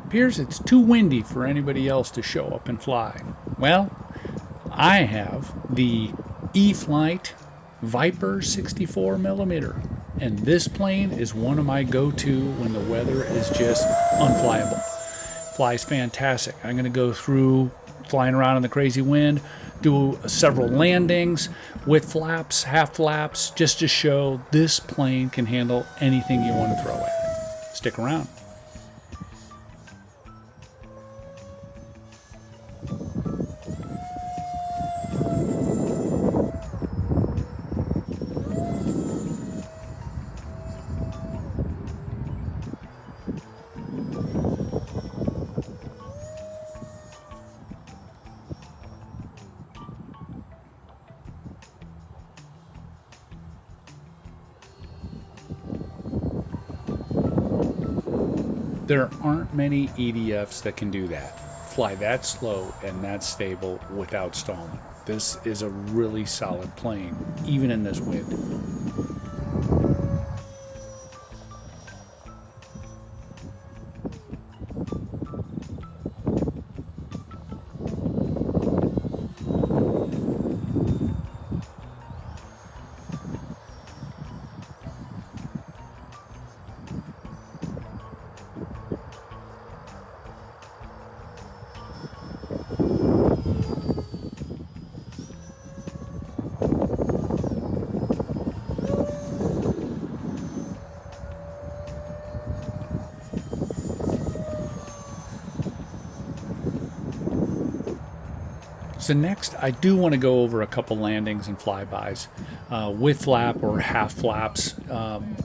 Appears it's too windy for anybody else to show up and fly. Well, I have the Eflite Viper 64mm, and this plane is one of my go-to when the weather is just unflyable. Flies fantastic. I'm going to go through flying around in the crazy wind, do several landings with flaps, half flaps, just to show this plane can handle anything you want to throw at it. Stick around. There aren't many EDFs that can do that. Fly that slow and that stable without stalling. This is a really solid plane, even in this wind. So next, I do want to go over a couple landings and flybys with flap or half flaps,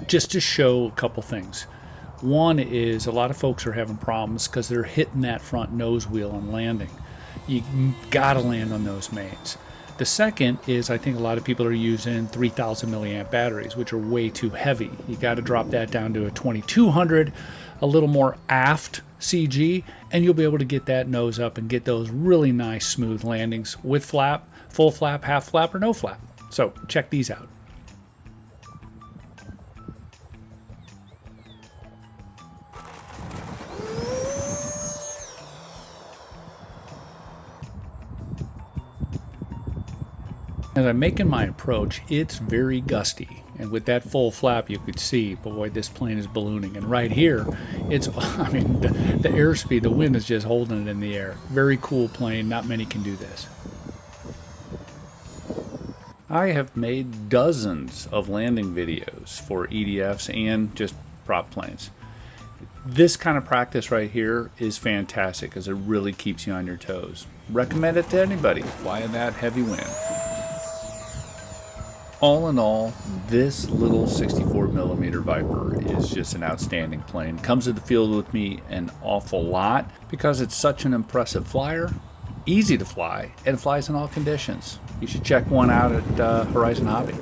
just to show a couple things. One is a lot of folks are having problems because they're hitting that front nose wheel on landing. You gotta land on those mains. The second is I think a lot of people are using 3,000 milliamp batteries, which are way too heavy. You got to drop that down to a 2200, a little more aft CG, and you'll be able to get that nose up and get those really nice smooth landings with flap, full flap, half flap, or no flap. So check these out. As I'm making my approach, it's very gusty, and with that full flap you could see, boy, this plane is ballooning. And right here, it's, I mean, the airspeed, the wind is just holding it in the air. Very cool plane, not many can do this. I have made dozens of landing videos for EDFs and just prop planes. This kind of practice right here is fantastic because it really keeps you on your toes. Recommend it to anybody flying that heavy wind. All in all, this little 64mm Viper is just an outstanding plane. Comes to the field with me an awful lot because it's such an impressive flyer, easy to fly, and flies in all conditions. You should check one out at Horizon Hobby.